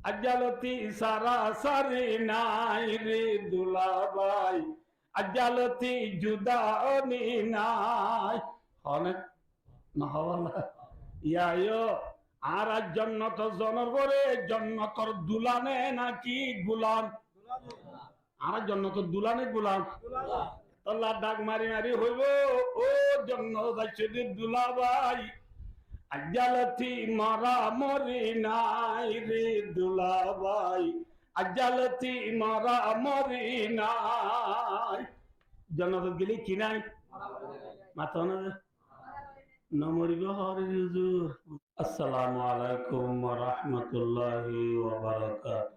আজালতি সারা সারি নাই রে দুলাভাই, আজালতি জুদানি নাই। অনেক না হওয়া না ইয়া আর জন্নত জনর করে জন্নতর দুলানে নাকি গুলাম? আর জন্নত দুলানে গুলাম। আল্লাহ ডাক মারি মারি হইব, ও জন্নত যাইছে দুলাভাই, আজালতি মারা মরি নাই রে দুলাভাই, আজালতি মারা মরি নাই। জন্নত গেলি কি নাই মাথা না নমরিব হরে হুজুর। আসসালামু আলাইকুম ওয়া রাহমাতুল্লাহি ওয়া বারাকাতুহু।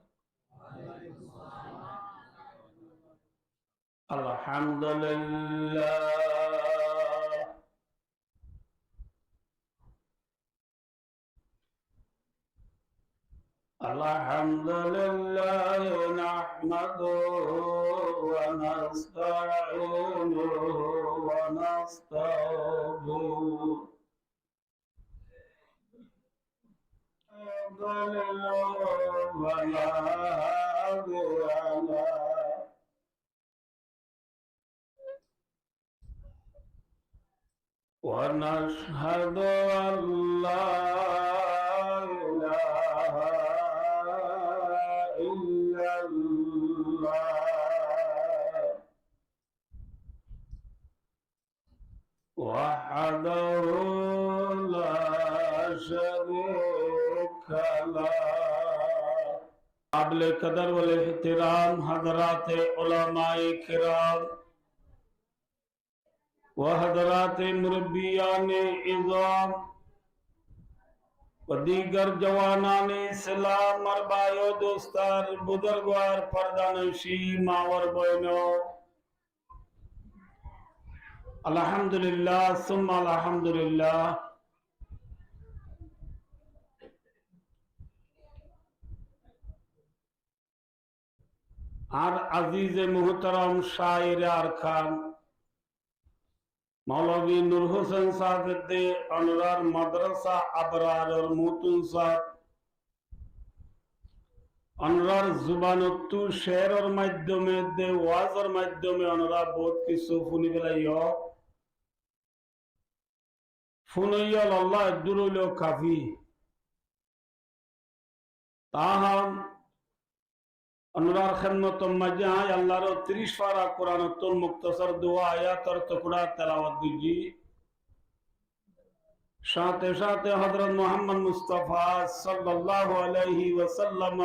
আলহামদুলিল্লাহ আলহামদুলিল্লাহ নাহমাদুহু ওয়া নাস্তাঈনুহু ওয়া নাস্তাগফিরুহু ونشهد أن لا إله إلا الله وحده لا شريك له। قابل قدر والاحترام حضرات علماء کرام و حضرات مربیان عظام و دیگر جوانان اسلام مربایو دوستار بزرگوار پردانشی ماور بینو، الحمدللہ ثم الحمدللہ۔ আর আজিজ মুহতারাম শায়ের আরকান मौलवी नूर हुसैन साहब दे अनुरार मदरसा अबरार और मुतुन साहब अनुरार जुबानत्तु शेर और माध्यमे दे वाज और माध्यमे अनुरार बहुत किसु फुनी बेलाइयो फुनैयल अल्लाह दुरुलो काफी ताहम अनुरार खिदमत मजे आए अल्लाह रो 30 पारा कुरान तुल मुख्तसर दुआ आयत और टुकड़ा तिलावत दीजी। साथे साथे हजरत मोहम्मद मुस्तफा सल्लल्लाहु अलैहि वसल्लम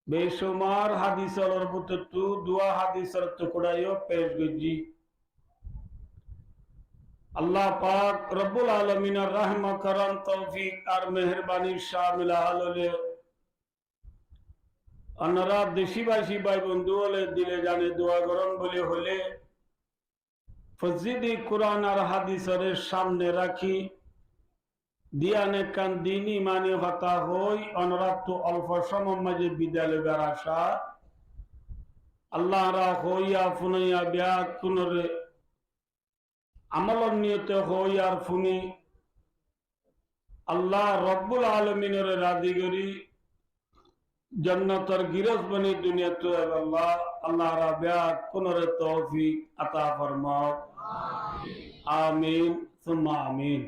बेशुमार हदीस और बुततु दुआ हदीस और टुकड़ा यो पेश गजी। अल्लाह पाक रब्बुल आलमीन रहम करम तौफीक और मेहरबानी शामिल हालोले अनरा देशीबासी भाई बंधु हले दिले जाने दुआ करन बोले हले फजीदी कुरान और हादिसर सामने राखी दियाने कान दीनी माने हता होई अनरा तो अल्फ समय मजे विद्यालय बेराशा अल्लाह रा होया फुनया ब्या कुनरे अमल नियत होयार फुनी अल्लाह रब्बुल आलमीन रे राजी करी जन्नतर गिरस बनी दुनिया तो अल्लाह अल्लाह रब्या कुनरे तौफीक अता फरमाओ आमीन सुम्मा आमीन।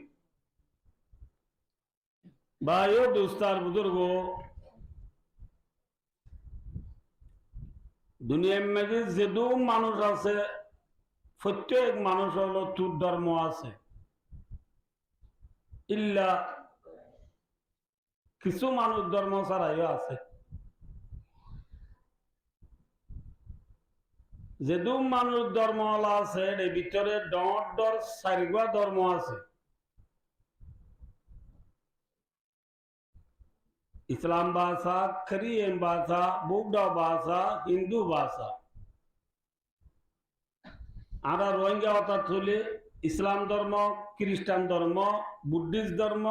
भाइयों दोस्तार बुजुर्गो दुनिया में जे जेदू मानुष आछे प्रत्येक मानुष हलो तुर धर्म आछे इल्ला किछु मानुष धर्म छाड़ाइও आछे। जेदू मानुष धर्म আছে এর ভিতরে ডর ডর চারিগা ধর্ম আছে। ইসলাম ভাষা, খ্রিস্টান ভাষা, বৌদ্ধ ভাষা, হিন্দু ভাষা। আর রোহিঙ্গা অর্থাৎ হলে ইসলাম ধর্ম, খ্রিস্টান ধর্ম, বুদ্ধিস্ট ধর্ম,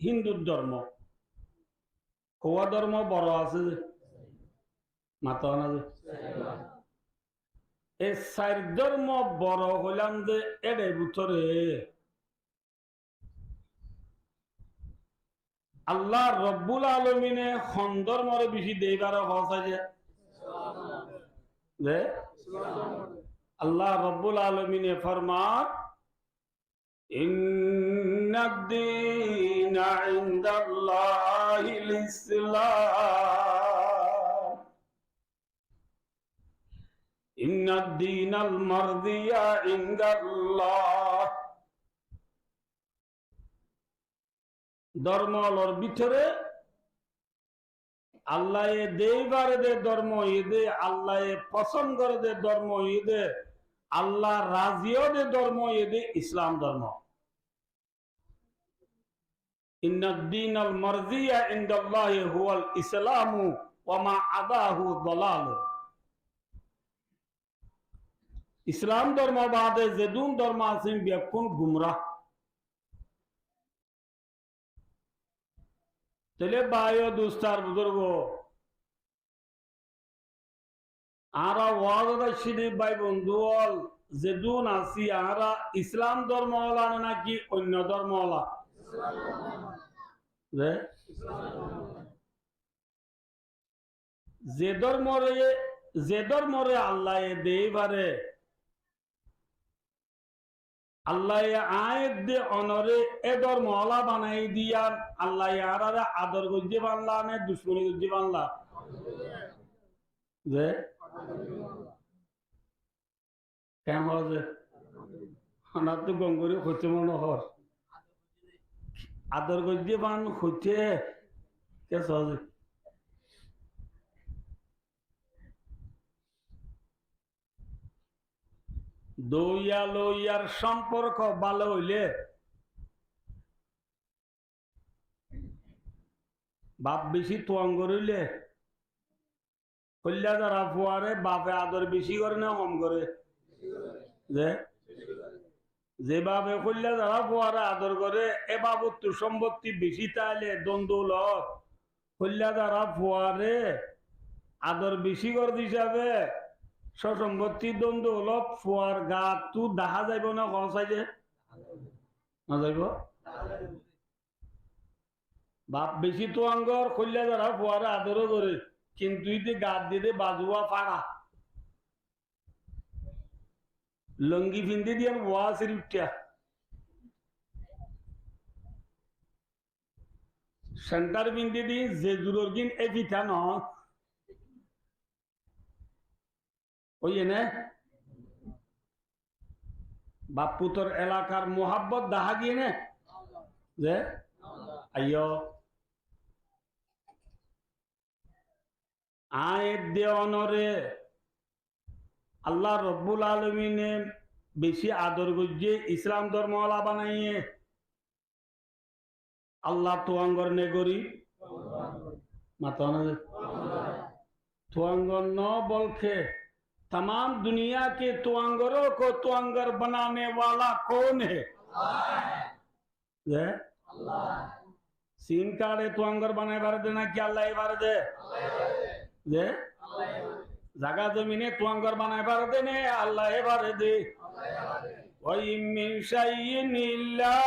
হিন্দু ধর্ম। কোয়া ধর্ম বড় আছে মাতা না এই চার ধর্ম বড় হইলাম যে এর ভিতরে আল্লাহ রব্বুল আলমিনে ধর্মরে বেশি দেইবার হসাইছে যে আল্লাহ রব্বুল আলমিনে ফরমান ইন্নাদ-দীনা ইনদাল্লাহিল ইসলাম ইন্নাদ-দীনাল মারদিয়া ইনদাল্লাহ। ধর্মর ভিতরে আল্লাহ দেইবার দে ধর্ম ঈদে, আল্লাহ পছন্দ করে দে ধর্ম ঈদে, আল্লাহ রাজিও দে ধর্ম ঈদে ইসলাম ধর্ম। ইন্নাদ-দীনাল মারদিয়া ইনদাল্লাহি হুয়াল ইসলামু ওয়া মা আদাহু দালাল। ইসলাম ধর্ম বাদে যেদুন ধর্ম আছেন বেকুন গুমরাহ। তাহলে ভাইও দুস্তার বুজুর্গ আরা ওয়াজা শরীফ ভাই বন্ধু হল যেদুন আছি আরা ইসলাম ধর্ম হলা নাকি অন্য ধর্ম হলা? যে ধর্মরে আল্লাহ দেইবারে আল্লাহ আয়ের দে অনরে এ ধর্ম হলা বানাই দিয়া আল্লাহ আরারে আদর গজ্জে বানলা নে দুশ্মনী গজ্জে বানলা? যে কেমন যে হনার তো গঙ্গরি হচ্ছে মনে হর আদর গজ্জে বান হচ্ছে কে সহজে দইয়া লইয়ার সম্পর্ক ভালো হইলে বাপ বেশি তোয়াঙ্গ রইলে কল্যা যারা ফুয়ারে বাপে আদর বেশি করে না কম করে? যে বাপে কল্যা যারা ফুয়ারে আদর করে এ বাবত্তু সম্পত্তি বেশি তাইলে দ্বন্দ্ব কল্যা যারা ফুয়ারে আদর বেশি করে হিসাবে সসম্পত্তি দ্বন্দ্ব হলো ফুয়ার গা তু দেখা যাইব না কসাইছে না যাইব? বাপ বেশি তো আঙ্গর কল্যা যারা ফুয়ারে আদরও করে কিন্তু ইতে গাত দিয়ে বাজুয়া পাড়া লঙ্গি ফিন্দি দিয়ে ওয়াসের উঠিয়া সেন্টার বিন্দি দি যে জুরোর গিন এ পিঠা ন ওই এনে বাপুতর এলাকার মোহাব্বত দেখা গিয়ে নে যে আইয় আয়ের দে অনরে আল্লাহ রব্বুল আলমিনে বেশি আদর গুজে ইসলাম ধর্মওয়ালা বানাইয়ে আল্লাহ তোয়াঙ্গর নে গরি মাতা তোয়াঙ্গর ন বলखे तमाम दुनिया के तुअंगरों को तुअंगर बनाने वाला कौन है? सीन कार्ड तुअंगर बनाए बार देना क्या अल्लाह बार दे जगह जमीने तुअंगर बनाए बार देने अल्लाह बार दे वही शैइन इल्ला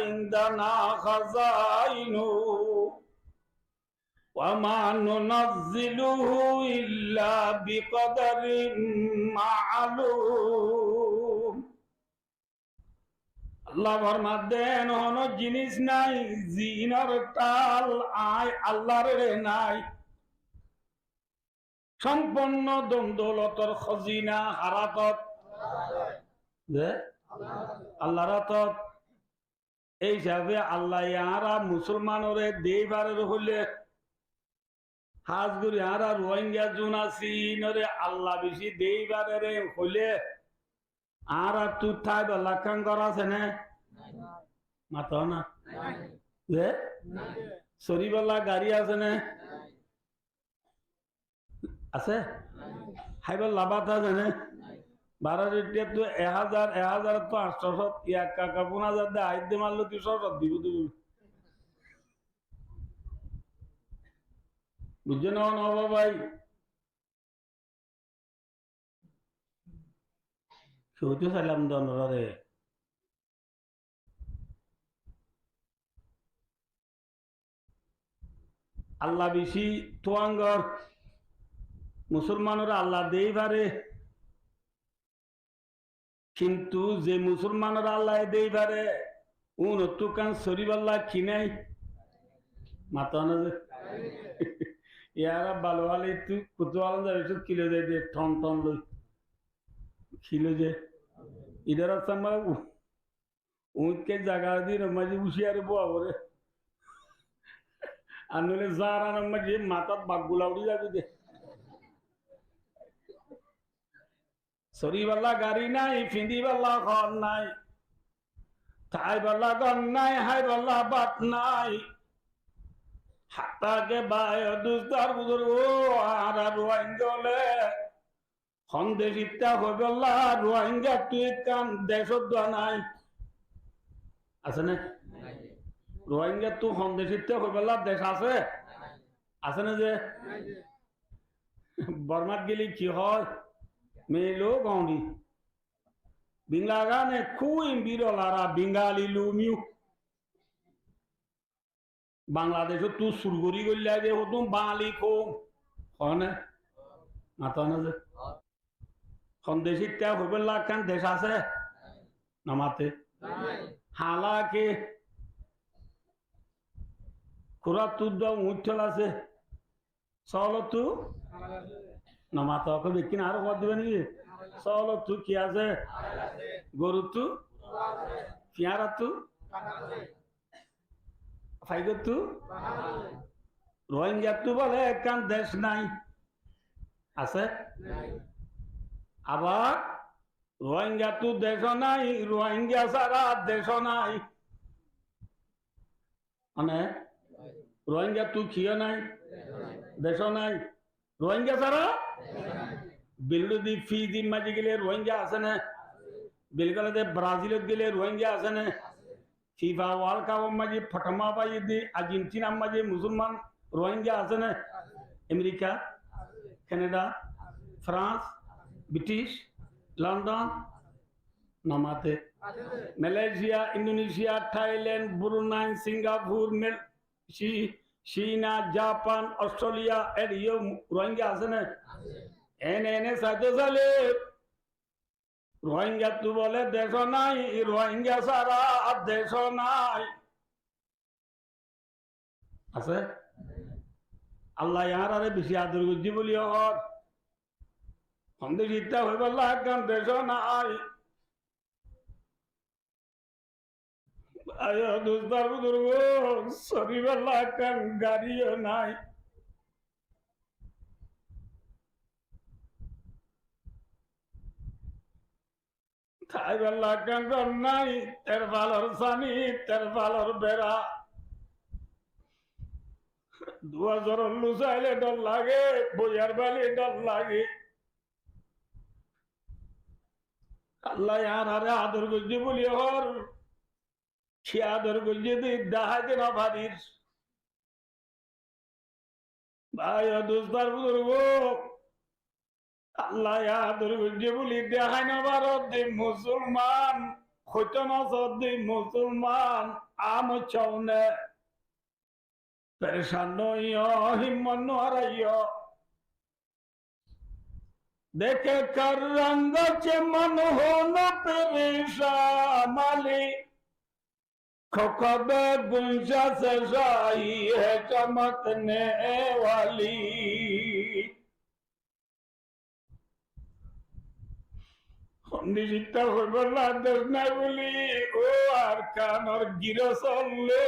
इंदना खज़ाइनु वमा नुनज़्ज़िलुहु इल्ला बिक़दरिन मालूम। আল্লাহ ফরমান দেন হন জিনিস নাই জিনার টাল আয় আল্লাহর নাই সম্পূর্ণ দমদৌলতর খজিনা হারাতত যে আল্লাহর হাতত এই হিসাবে আল্লাহ ইয়ারা মুসলমানরে দেইবারের হইলে হাজগুরি আরা রোহিঙ্গা জুনাসিনরে আল্লাহ বেশি দেইবারের হইলে আর তু থাই লাখান করা আছে না মাথা না যে সরিবালা গাড়ি আছে না আছে হাইবার লাভাত আছে না 12 তো 1000 তো 800 এক কাকা 5000 দে আইতে মারলো 200 দিব দিব বুঝছো না নবা ভাই শুধু সালাম দনরে আল্লাহ বেশি তোয়াঙ্গর মুসলমানরা আল্লাহ দেই পারে, কিন্তু যে মুসলমানরা আল্লাহ দেই পারে উন শরীফ আল্লাহ কিনাই মাতা না যে ইয়ারা ভালো ভালো একটু কুতুয়াল যাবে কিলো যায় যে টন টন লই কিলো যে ইধার আমার উঠকে জায়গা দিয়ে মাঝে উশিয়ারে বোয়া করে আর নইলে যার আর মাঝে মাথার বাঘগুলা উড়ে যাবে যে শরীফ আল্লাহ গাড়ি নাই, ফিন্দিব আল্লাহ ঘর নাই, তাই বল্লা ঘর নাই, হাই বল্লা বাত নাই, হাতাকে বায় দুস্তার বুজুর্গ আর রোহিঙ্গলে সন্দেশিতা হয়ে বললা রোহিঙ্গা তুই কান দেশত দোয়া নাই আছে না? রোহিঙ্গা তু সন্দেশিতা হয়ে বললা দেশ আছে আছে না? যে বর্মাত গেলে কি হয় মেলো গাঁদি বিংলা গানে খুই বিরলারা বিঙ্গালি লুমিউ বাংলাদেশ তু সুরগরি গল্লা যে হতো বাঙালি কম হয় না মাতা না? যে সন্দেশিতা হয়ে বললা কান দেশ আছে নামাতে হালাকে খুরা তুর দাও উঠল আছে চলো তু নামাতে ওকে বিকিন আরো কর দিবে নাকি চলো তু কি আছে গরু তু পিয়ারা তু ফাইগর তু রোহিঙ্গা তু বলে কান দেশ নাই আছে আবার রোহিঙ্গা তু দেশ নাই রোহিঙ্গা সারা দেশ নাই মানে রোহিঙ্গা তু খিও নাই দেশ নাই রোহিঙ্গা সারা বিলুদি ফিজি মাঝে গেলে রোহিঙ্গা আছে না? বিলগালে ব্রাজিলত গেলে রোহিঙ্গা আছে না? ফিফা ওয়ার্ল্ড কাপ মাঝে ফটমা বাজি দি আর্জেন্টিনা মাঝে মুসলমান রোহিঙ্গা আছে না? America, Canada, France, British, London নামাতে Malaysia, Indonesia, Thailand, Brunei, Singapore, চীনা, জাপান, অস্ট্রেলিয়া এর রোহিঙ্গা আছে না? এনে এনে সাথে সালে রোহিঙ্গা তু বলে দেশ নাই রোহিঙ্গা সারা দেশ নাই আছে আল্লাহ ইয়ার আরে বেশি আদর করছি বলি হর সন্দেশ ইত্যা হয়ে বলল একদম দেশ নাই দুস্তার বুজুর্গ শরীফ আল্লাহ একদম গাড়িও নাই খাই বললা একদম নাই তের ভালোর সানি তের ভালোর বেড়া দুয়াজর লুসাইলে ডর লাগে বইয়ার বালি ডর লাগে আল্লাহ আর আরে আদর করছি বলি হর সে আদর করছি দেখাইতে না ভারির ভাই দুস্তার বুজুর্গ আল্লাহ আদর করছি বলি দেখাই না ভারত মুসলমান হইতো না সর্দি মুসলমান আম চৌনে পরেশান নইও হিম্মত হারাইও देखे कर रंग चमन हो न परेशान माली खोखबे गुंजा से जाई है चमकने वाली निजिता हो बल्ला दरना बोली ओ आरकान और गिरसले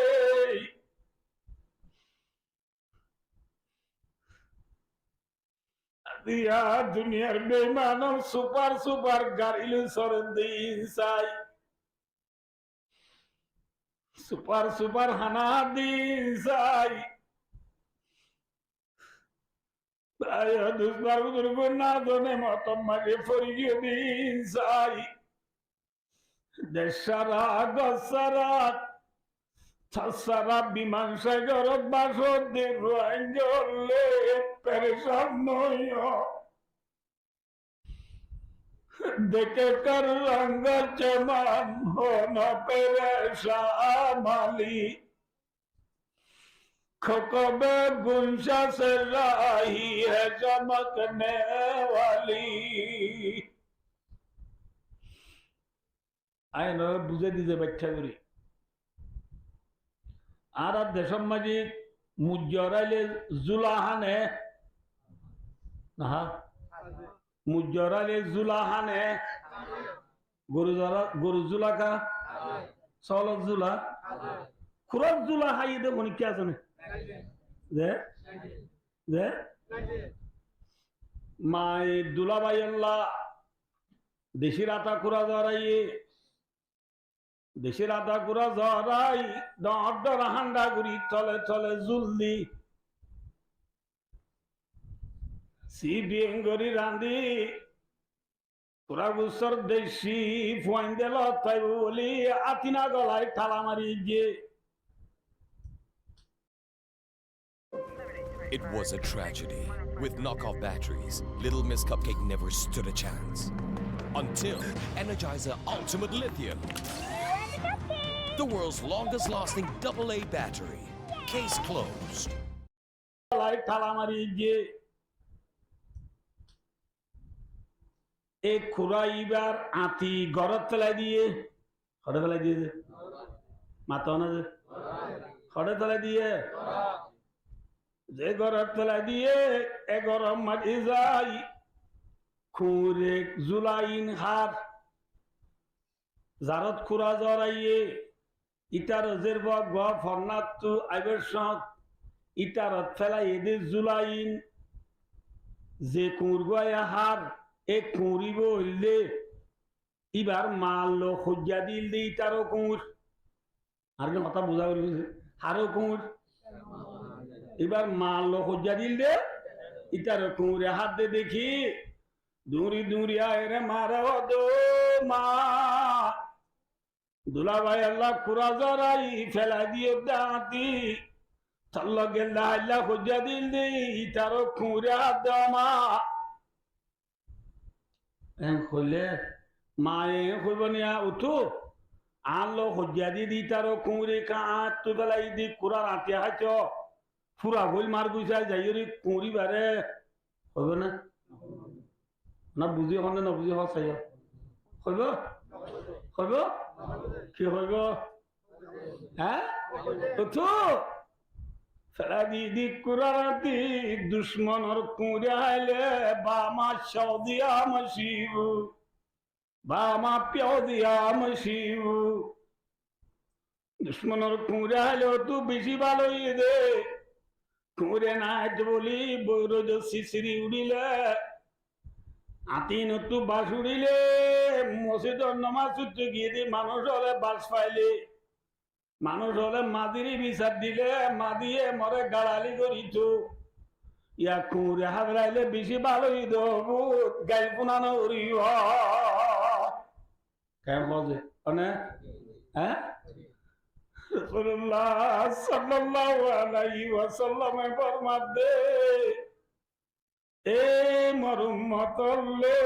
दिया दुनियार बेईमानों सुपर सुपर गाड़िलु सरदी साई सुपर सुपर हाना दी साई आयो दुश्मन बुजुर्ग ना दोने मतम मगे फरियो दी साई देशरा गसरा छसरा বিমান সাগরত বাসত দে রোহিঙ্গলে পরেশান নইও देखे कर रंग चमन हो न परेशान माली खौकबे गुंशा से राही है चमकने वाली आयन बुझे दिजे बैठा करी আর দেশম মাঝি মুজরাইলে জুলাহানে না মুজরাইলে জুলাহানে গরু জুলাকা সলত জুলা খুরত জুলা হাইদে মনি কি আছে যে যে মাই দুলাভাই আল্লাহ দেশির আতা কুরা জরাইয়ে দেশের আদা গুড়া জরাই দর হান্ডা গুড়ি চলে চলে জুলদি সি বিঙ্গরি রান্ধি পুরা গুসর দেশি ফুয়াইন দিল তাই বলি আতিনা গলায় ঠালা মারি গিয়ে It was a tragedy. With knockoff batteries, Little Miss Cupcake never stood a chance. Until Energizer Ultimate Lithium. The world's longest lasting AA battery. Case closed. एक खुराईबार आती गरत तला दिए खड़े तला दिए माता ना खड़े तला दिए जे गरत तला दिए ए गरम मजी जाई खुरे जुलाइन हार জারত খুরা জরাইয়ে ইটার জেরব গ ফরনাতু আইবেশক ইটারত ফেলা এদে জুলাইন যে কুরগয়া হার এ কুরিব হইলে ইবার মাল হজ্জা দিল দে ইটারো কুর আর কি কথা বুঝা গেল হারো কুর এবার মাল হজ্জা দিল দে ইটারো কুরে হাত দে দেখি দূরি দূরি আয় রে মারো দো মা দুলাভাই আল্লাহ কুরা জরাই ফেলা দিয়ে দাঁতি চল্ল গেল্লা আল্লাহ হজ্জা দিল দে ইটারো কুরে দমা হইলে মায়ে হইব নিয়া উঠো আনলো হজ্জা দি দি তারো কুঁড়ি কাঁচ তো বেলাই দি কুড়া রাতে হাইছ ফুরা বই মার গুছাই যাই কুঁড়ি বারে হইব না না বুঝি হন না বুঝি হওয়া চাই হইব হইব কি হইব হ্যাঁ উঠো ফেলা দি দি কুড়া রাতি দুশ্মনর কুঁড়ে আইলে বামা সৌদিয়া মশিবু বামা পিও দিয়া মশিবু দুশ্মনর কুঁড়ে আইলে তু বেশি ভালোই দে কুঁড়ে নাই বলি বৈরজ শিশিরি উড়িলে আতিন তু বাস উড়িলে মসজিদর নমাজ উঠতে গিয়ে দি মানুষ হলে বাস পাইলে মানুষ হলে মাদিরি বিচার দিলে মাদিয়ে মরে গাড়ালি করিত ইয়া কুঁড়ে হাবড়াইলে বেশি ভালোই দেবো গাই পুনানো উড়িব কেমন বলছে মানে হ্যাঁ রাসূলুল্লাহ সাল্লাল্লাহু আলাইহি ওয়াসাল্লামে ফরমাতে এ মরুম্মতলে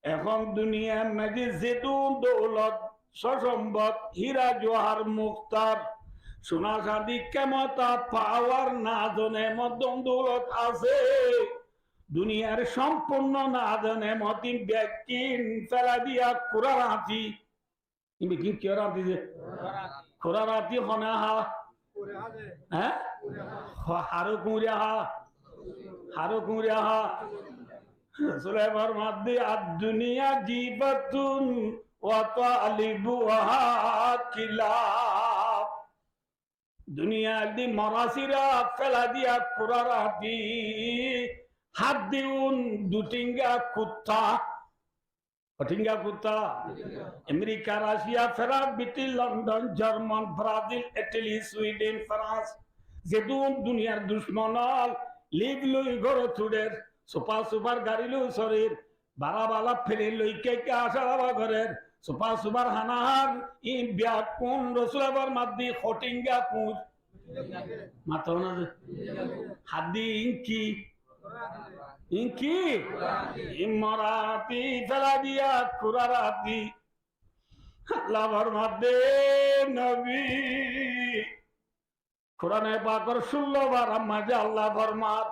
এখন দুনিয়া মাঝে যেটু দৌলত সসম্বত হীরা জোহার মুক্তার সোনা চাঁদি কেমতা পাওয়ার না জনে মধ্যম দৌলত আছে দুনিয়ার সম্পূর্ণ না জনে মতি ব্যক্তিন ফেলা দিয়া কুরা রাতি কি কে রাতি যে কুরা রাতি হনা হা হ্যাঁ হারো কুঁড়িয়া হা হারো কুঁড়িয়া হা সুলাইমার মাদ্দি আদ দুনিয়া জীবাতুন দুনিয়া দি মরাসিরা ফেলা দিয়া কুরারাতি হাত দিউন দুটিঙ্গা কুত্তা কটিঙ্গা কুত্তা আমেরিকা রাশিয়া ফেরা Britain London German Brazil Italy Sweden France যেদুন দুনিয়ার দুশ্মনাল লিগ লই গড় চুড়ের সুপার সুপার গাড়ি লই শরীর বালা বালা ফেলে লই কে আসা বাবা ঘরের সুপার সুপার হানাহার ই ব্যাগ কোন রসুলাবার মাদ্দি খটিঙ্গা কুর মাথা না হাদি ইনকি ইনকি ইমরাতি ফেলা দিয়া কুরারাতি লাভার মাদ্দে নবী কোরআনে পাকের 16 বার মাঝে আল্লাহ ফরমান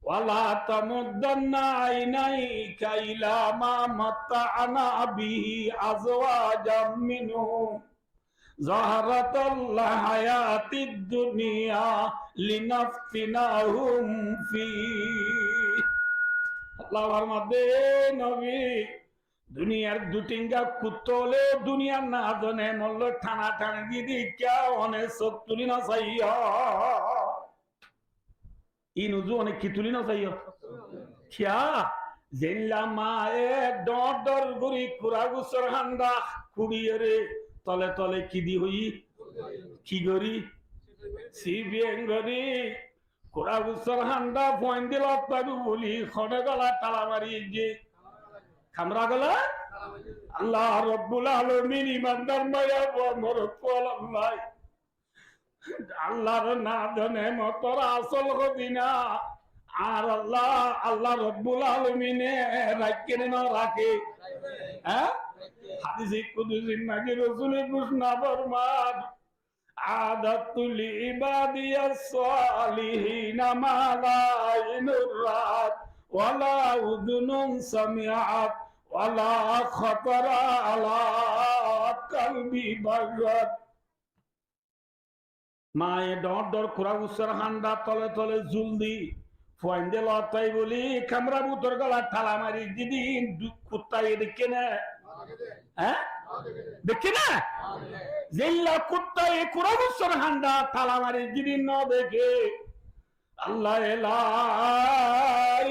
ওয়ালা তামুদ্দান্না আইনাইকা ইলা মা মাত্তা'না বিহি আজওয়াজাম মিনহুম যাহারাতাল হায়াতিদ দুনিয়া লিনাফতিনাহুম ফি। আল্লাহ ফরমাবে নবী দুনিয়ার দুটিঙ্গা কুত্তলে দুনিয়ার না জানে মল্ল ঠানা ঠানা দিদি কে অনেক সব তুলি না চাইয়া ই নুজু অনেক কি তুলি না চাইয়া কিয়া জেনলা মা এ ডর ডর গুরি কুরা গুসর হান্দা কুড়িয়ে রে তলে তলে কি দি হই কি গরি সিবিএন গরি কুরা গুসর হান্দা পয়েন্ট দিল পাবি বলি খড়ে গলা তালা মারি যে খামরা গলা আল্লাহ রব্বুল আলামিন ইমানদার মায়া মরত আল্লাহ আল্লাহর না জানে মতর আসল গদিনা আর আল্লাহ আল্লাহ রব্বুল আলামিনে রাখে না রাখে হ্যাঁ হাদিসে কুদসি মাঝে রাসূল ঘোষণা ফরমান আদাতুল ইবাদিয়াস সালিহিনা মা লা ইনুরাত ওয়ালা উযুনুন সামিআত ওয়ালা খাতারা আলা কলবি বাশার। মায়ে ডর ডর কুরা গুসর হান্ডা তলে তলে জুলদি ফয়েন্দে লতাই বলি খামরা বুতর গলা ঠালা মারি দিদি কুত্তাই দেখে না হ্যাঁ দেখে না জিল্লা কুত্তাই কুরা গুসর হান্ডা ঠালা মারি দিদি ন দেখে আল্লাহ লা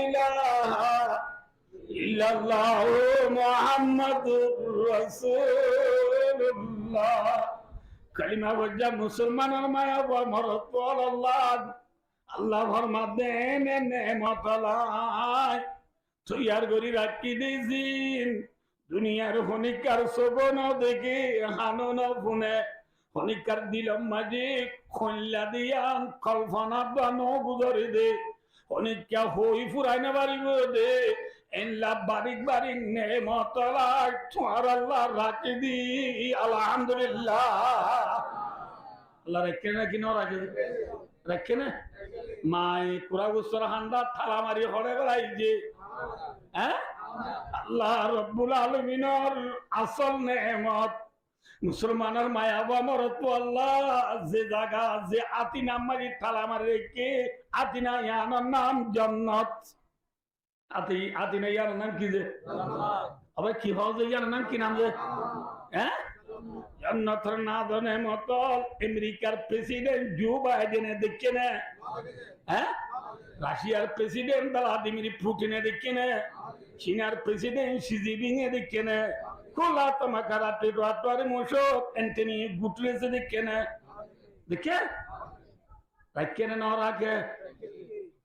ইলাহা ইল্লাল্লাহ মুহাম্মাদুর রাসূলুল্লাহ কালিমা বজ্জা মুসলমানের মায়া মরত আল্লাহ আল্লাহ ফরমা দেন নেমতলাই তৈয়ার করি রাখি দিয়েছিন দুনিয়ার হনিকার শোভন দেখে হানন ফুনে হনিকার দিলম মাঝে খল্লা দিয়া কল্পনা বানো গুজরে দে হনিকা হই ফুরাই না বাড়িব দে এনলা বারিক বারিক নেমতলাই তোমার আল্লাহ রাখি দি আলহামদুলিল্লাহ। আল্লাহ রেখে না কি না রাখে রাখে না মায়ে কুরা গুসর হান্ডা থালা মারি হড়ে গলাই যে হ্যাঁ আল্লাহ রব্বুল আলামিনের আসল নেমত মুসলমানের মায়া বা মরত আল্লাহ যে জায়গা যে আতিনা মারি থালা মারি রেখে আতিনা ইয়ানোর নাম জান্নাত আতিনা ইয়ার নাম কি যে আবার কি হল যে ইয়ার নাম কি নাম যে হ্যাঁ জান্নাতের না জানে মত আমেরিকার প্রেসিডেন্ট জো বাইডেনে দেখে না হ্যাঁ রাশিয়ার প্রেসিডেন্ট ভ্লাদিমির পুতিনে দেখে না চীনার প্রেসিডেন্ট শি জিনপিং এ দেখে না কোলা তমাকারা পেটোয়ারে মোশো অ্যান্টনি গুটেরেস দেখে না দেখে রাখে না রাখে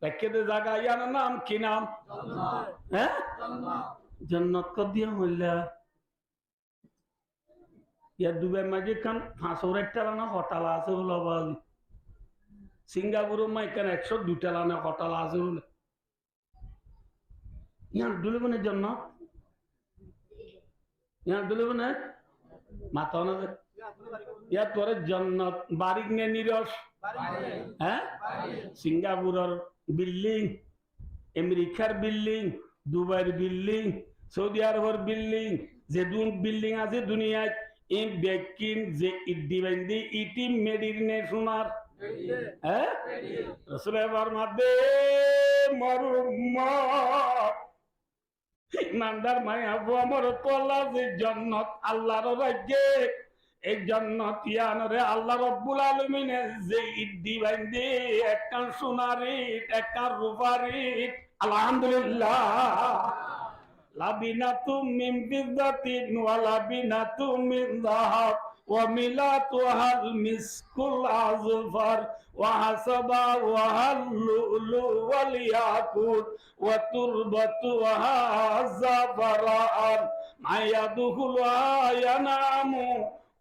রাখে দে জায়গা ইয়ার নাম কি নাম হ্যাঁ জান্নাত কদ দিয়া হইলা ইয়ার দুবাই মাঝে খান 500 টাকা হোটেল আছে বলে বল সিঙ্গাপুরের মা এখানে 102 টাকা হোটেল আছে বলে ইয়ার দুলেবনের জন্য ইয়ার দুলেবনে মাথা না ইয়ার তোর জান্নাত বাড়ি নে নিরস হ্যাঁ সিঙ্গাপুরের বিল্ডিং আমেরিকার বিল্ডিং দুবাইয়ের বিল্ডিং সৌদি আরবের বিল্ডিং যে বিল্ডিং আছে দুনিয়ায় এই বেকিন যে ইদিবেন্দি ইটি মেডিনে সোনার হ্যাঁ রাসূলের ফরমাতে মরুম্মত ইমানদার মায়া মরত আল্লাহ যে জান্নাত আল্লাহর রাজ্যে এই জান্নাত ইয়ানরে আল্লাহ রাব্বুল আলামিন যে ইদিবেন্দি একটা সোনার ইট একটা রূপার ইট আলহামদুলিল্লাহ লাবিনাতুম মিন ফিদ্দাতিন ওয়া লাবিনাতুম মিন যাহাব ওয়া মিলাতুহাল মিসকুল আযফার ওয়া হাসাবাহুল লুলু ওয়াল ইয়াকুত ওয়া তুরবাতুহা জাফরান মায়াদুহুলুহা ইয়ানামু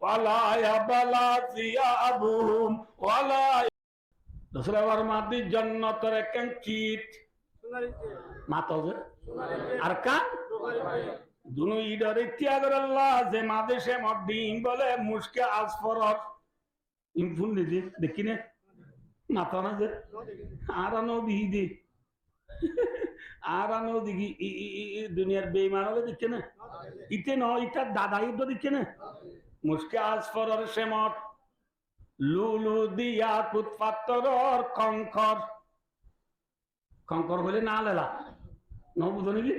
ওয়া লা ইয়াবলা সিয়াবুহুম ওয়া লা রাসূলের মাদি জান্নাতের একখান কিট মাতজে আর কান দুনো ইডর ইত্যাগর আল্লাহ যে মাদেশে মডিম বলে মুশকে আসফরত ইনফুন দিদি দেখিনে মাথা না যে আর আনো দিহি দে আর আনো দিঘি দুনিয়ার বেইমান হলে দিচ্ছে না ইতে ন ইটার দাদা ইদ্দ দিচ্ছে না মুশকে আজ ফরর সেমট লুলু দিয়া কুত পাত্তরর কঙ্কর কঙ্কর হলে না লেলা ন বুঝো নাকি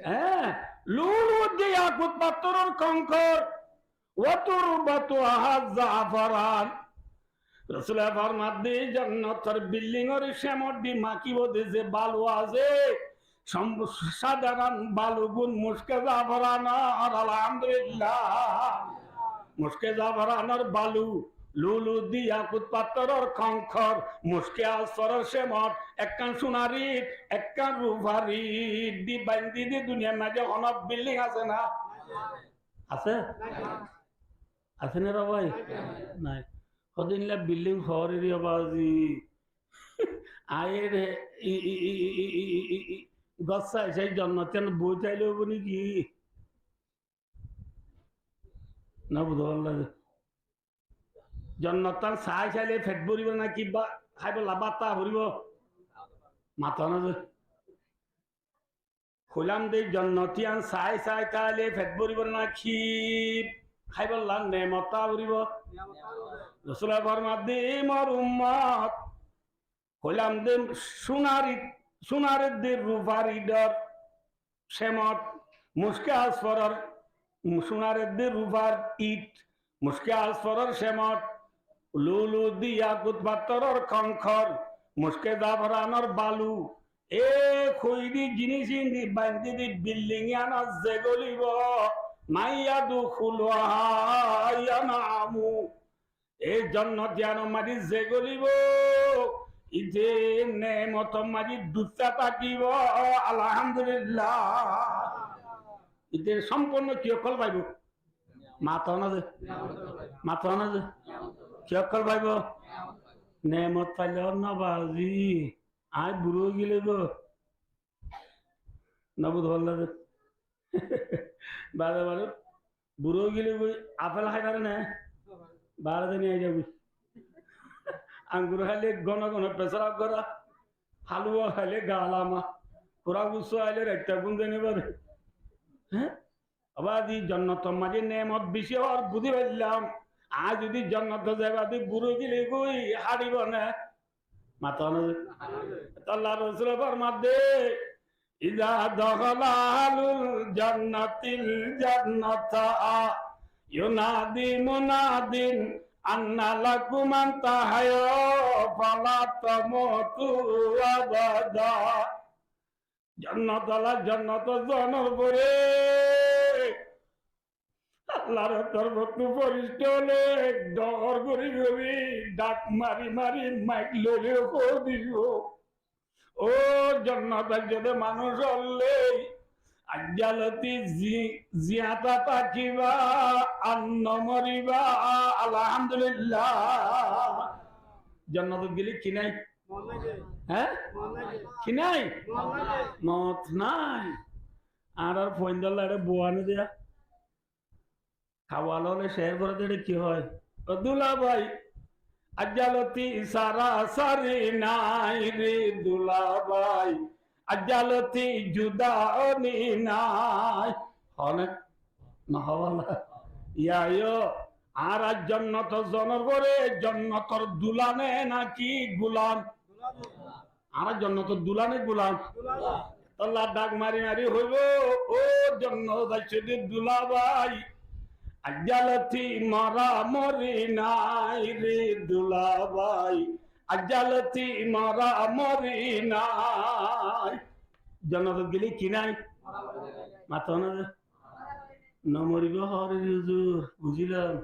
হ্যাঁ লুলু দিয়া কুত পাত্তরর কঙ্কর ওয়াতুর বাতু আহাজ জাফরান রসুলের ফরমাত দি জান্নাতের বিল্ডিং এর শ্যামর দি মাকিব দে যে বালু আছে সাধারণ বালু গুণ মুশকে জাফরানা আর আলহামদুলিল্লাহ মুশকে জাফরানার বালু লুলু দিয়া কুত পাত্তরর কঙ্কর মুশকে আসফরর শ্যামর একখান সোনারি একখান রূপারি দি বাইন্দি দি দুনিয়ার মাঝে অনেক বিল্ডিং আছে না আছে আছে না রে ভাই নাই কদিনলা বিল্ডিং শহরের বাজি আয়ের গছ সেই জন্মতেন বই চাইলে হবো নাকি না বুঝতে পারলাম জন্মতান চাই চাইলে ফেট ভরিব না কিবা খাইব লাবাতা ভরিব মাথা না যে হইলাম দে জন্মতিয়ান চাই চাই তাইলে ফেট ভরিব না কি খাইব লান নেমতা ভরিব রসুলের ফরমাত দি মোর উম্মত হইলাম দে সোনারের দে রূপারি ডর সেমট মুশকে আসফরর সোনারের দে রূপার ইট মুশকে আসফরর সেমট লুলু দিয়া কুত পাত্তরর কঙ্কর মুশকে জাফরানর বালু এ খৈরি জিনিস ইন্দি বান্দি দি বিল্ডিং আনা যে গলিব মাইয়া দুখুলুয়া নামু এই জন্নত জানো মারি যে গলিব ইতে নেমত মারি দুটা থাকিব আলহামদুলিল্লাহ ইতে সম্পূর্ণ কি অকল পাইব মাথা না যে মাথা না যে কি অকল পাইব নেমত পাইলে না বাজি আয় বুড়ো গিলে গো না বুঝ ভালো বারে বারে বুড়ো গিলে গই আপেল খাই পারে না বারে নিয়ে যাবি আঙ্গুর খাইলে ঘন ঘন পেশাব করা হালুয়া খাইলে গালামা পুরা গুছো আইলে একটা গুণ জানি পারে হ্যাঁ আবার দি জন্নত মাঝে নেমত বেশি আর বুঝি পারলাম আজ যদি জন্নত যাবা দি বুড়ো গিলে গই হারিব না মাথা না আল্লাহ রসুল ফরমাত দে ইজা দখলালুল জান্নাতিল জান্নাতা ইউনাদি মুনাদিন আন্না লাকুম আনতাহায়ু ফালা তামুতু আবাদা জান্নাত আলা জান্নাত জানার পরে আল্লাহর তরফতু ফরিস্তা হলে ডর করি করি ডাক মারি মারি মাইক লইলে কো দিব ও জান্নাত যদি মানুষ হলে আজ্জালতি জিয়াতা তাকিবা আন্ন মরিবা আলহামদুলিল্লাহ জান্নাত গেলে কি নাই হ্যাঁ কি নাই মত নাই আর ফোন দিলে বোয়ানো দেয়া খাওয়ালো হলে শেয়ার করে দিলে কি হয় দুলা ভাই আজ্জালতি সারা সারি নাই রে দুলা ভাই আজ্জালতি জুদানি নাই অনেক না হওয়ালা ইয়া আর জান্নাত জনর করে জান্নাতর দুলানে নাকি গুলাম আর জান্নাতর দুলানে গুলাম আল্লাহ ডাক মারি মারি হইব ও জান্নাত যাইছে দুলা ভাই আজ্জালতি মারা মরি নাই রে দুলা ভাই আজ্জালতি মারা মরি নাই জান্নাত গেলে কি নাই মাথা না নমরিব হরে হুজুর বুঝিলাম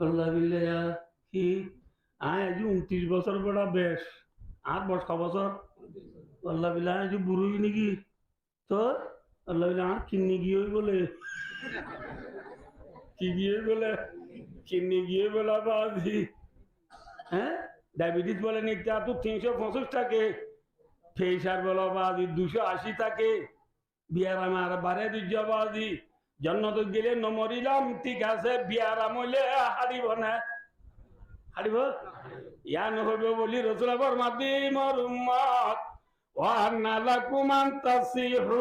আল্লাহ বিল্লাহ কি আয় আজ 29 বছর বড় বেশ 8 বছর আল্লাহ বিল্লাহ আজ বুড়োই নাকি তো আল্লাহ বিল্লাহ কিন্নি গিয়ে বলে কি গিয়ে বলে কিন্নি গিয়ে বলা বাজি হ্যাঁ ডায়াবেটিস বলে নিতে তো 365 থাকে প্রেশার বলা বাজি 280 থাকে বিয়ার আমার বারে দুইজা বাজি জান্নাত গেলে নমরিলাম ঠিক আছে বিয়ার আমলে হারিব না হারিব ইয়ান হইবে বলি রাসূল ফরমাতি মোর উম্মত ওয়া আন্না লাকুম আন তাসিহু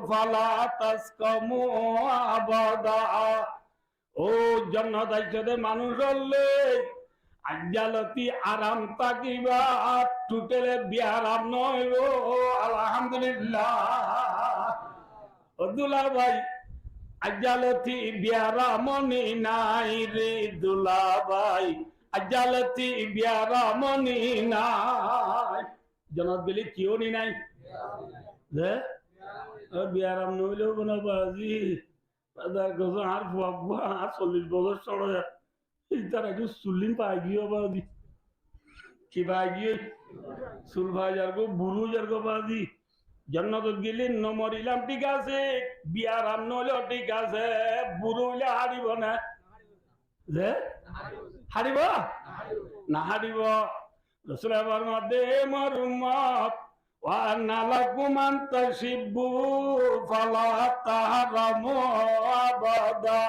ফালা তাসকামু আবাদা। ও জান্নাত আইছে মানুষ হলে আজ্জালতি আরাম তাকিবা টুটেলে বিয়ারাম নয় গো। আলহামদুলিল্লাহ দুলা ভাই আজ্জালতি বিয়ারামনি নাই রে দুলা ভাই আজ্জালতি বিয়ারামনি নাই। জান্নাত গেলে কিও নি নাই যে বিয়ারাম নইলেও কোনো বাজি আর 40 বছর চলে তারা একটু চুল্লিন পাই গিয়ে বাজি কি পাই গিয়ে চুল ভাই যার গো বুড়ো যার গো বাজি। জান্নাত গেলে নমরিলাম ঠিক আছে, বিয়ারাম নইলেও ঠিক আছে, বুড়ো হইলে হারিব না যে হারিব না হারিব। রাসূলের ফরমাতে মোর উম্মত ওয়া আন্না লাকুম আন তাশিব্বু ফালা তাহরামু আবাদা।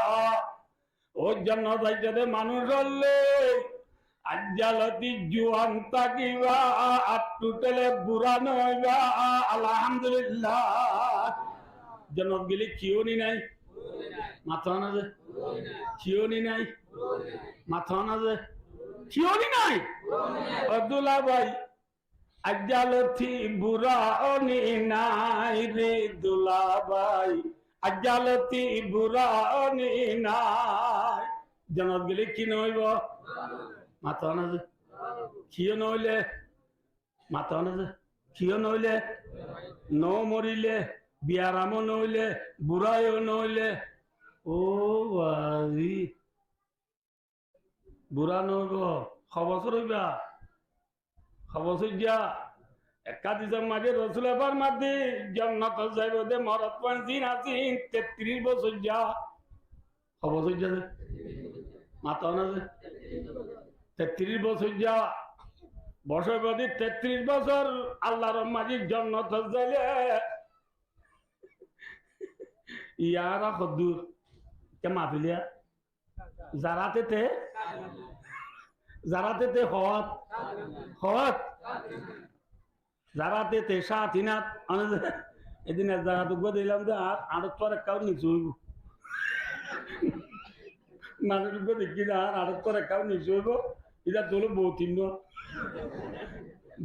ও জান্নাত যাইতে মানুষ হলে আজ্জালতি জুয়ান তাকিবা আটুটেলে বুড়া নইবা। আলহামদুলিল্লাহ জান্নাত গেলে কিওনি নাই মাথা না যে কিওনি নাই মাথা না যে কিওনি নাই। আব্দুল্লাহ ভাই আজ্জালতি বুড়া অনি নাই রে দুলা ভাই আজ্জালতি বুড়া অনি নাই। জান্নাত গেলে কি নইব মাথা না যে কিও নইলে মাথা না যে কিও নইলে ন মরিলে বিয়ারামও নইলে বুড়াইও নইলে। ও বাজি বুড়া নইব খবর হইবা খবর যা একাদিসের মাঝে রাসূলের ফরমাতে জান্নাত যাইব দে মরত পাঁচিন আছিন 33 বছর যা খবর যা মাথা না যে 33 বছর যা বছর বাদে 33 বছর আল্লাহর মাঝে জান্নাত যাইলে ইয়ারা খদুর কে মাহফিলিয়া জারাতে হওয়াত হওয়াত জারাতে সাথিনাত এদিন জারাত দিলাম যে আর আড়ত পর একাও নিচু হইব মানুষ দেখি না আর আড়ত পর একাও নিচু হইব। এটা তোল বউ তিন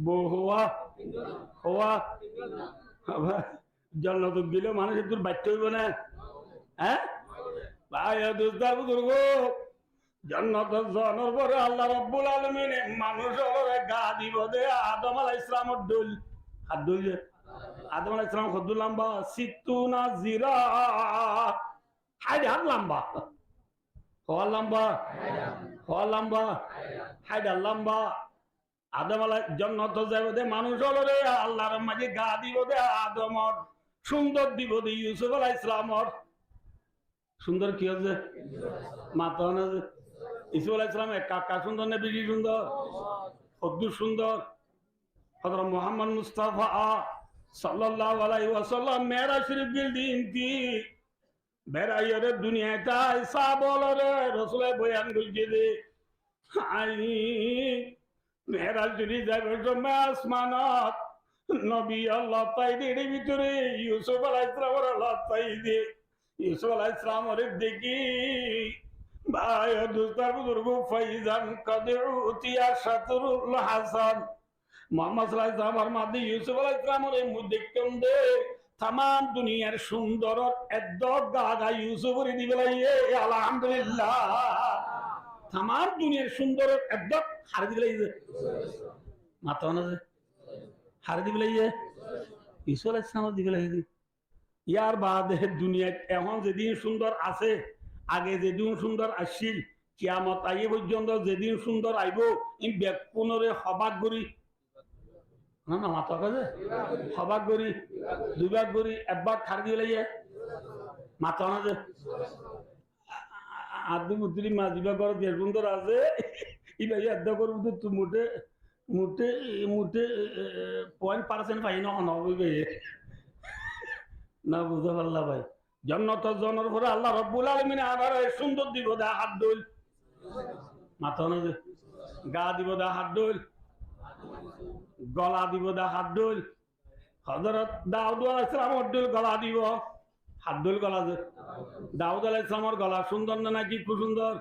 বউ হওয়া হওয়া জান্নাত গেলে মানুষ তোর বাচ্চা হইব না। হ্যাঁ ভাই দোস্তার বুজুর্গ জান্নাত জানার পরে আল্লাহ রাব্বুল আলামিন মানুষের গা দিব দে আদম আলাইহিস সালামের দল হাত দল আদম আলাইহিস সালাম কত লম্বা 60 জিরা হাইড হাত লম্বা হওয়া লম্বা হওয়া লম্বা হাইড লম্বা। আদম আলাইহিস জান্নাত যাইব দে মানুষের আল্লাহর মাঝে গা দিব দে আদমর সুন্দর দিব দে ইউসুফ আলাইহিস সালামর সুন্দর কি হচ্ছে মাথা না যে ইসুফ আলাইহিস সালাম কাকা সুন্দর না বেশি সুন্দর কত সুন্দর। হযরত মুহাম্মদ মুস্তাফা সাল্লাল্লাহু আলাইহি ওয়াসাল্লাম মেরাজ শরীফ গিলদিন কি বেরাইরে দুনিয়াটা ইসা বলরে রাসূল বয়ান কইছে যে আই মেরাজ শরীফ যাবে সময় আসমানত নবী আল্লাহ পাইদের ভিতরে ইউসুফ আলাইহিস সালামের আল্লাহ পাইদে ইউসুফ আলাইহিস সালামের দেখি ভাই দোস্তার বুজুর্গ ফাইজান কাদিউতিয়া শাতরুল হাসান মুহাম্মদ সাল্লাল্লাহু আলাইহি ওয়াসাল্লামের মাঝে ইউসুফ আলাইহিস সালামের মুখ দেখতেন দে তাম দুনিয়ার সুন্দর এদ গাদা ইউসুফের দিবেলাইয়ে। আলহামদুলিল্লাহ তাম দুনিয়ার সুন্দর এদ হার দিবেলাইয়ে মাথা না যে হার দিবেলাইয়ে ইউসুফ আলাইহিস সালামের দিবেলাইয়ে। ইয়ার বাদে দুনিয়া এখন যেদিন সুন্দর আছে আগে যেদিন সুন্দর আসছিল কিয়ামত আইয়ে পর্যন্ত যেদিন সুন্দর আইব ই ব্যাকুণরে হবাক করি না না মাথা কাজে হবাক করি দুইবার করি একবার খার দিয়ে লাইয়ে মাথা না যে আদু মুদ্রি মাঝিবা করে যে সুন্দর আছে ই ভাই আদা করব তো মোটে মোটে মোটে 0.% পাই না হবে না বুঝতে পারলাম ভাই। জান্নাত জানার পরে আল্লাহ রাব্বুল আলামিন আবার সুন্দর দিব দা হাত দল মাথা না যে গা দিব দা হাত ডোল, গলা দিব দা হাত ডোল। হযরত দাউদ আলাইহিস সালামের ডোল গলা দিব, হাত ডোল গলা। দাউদ আলাইহিস সালামের গলা সুন্দর না নাকি খুব সুন্দর?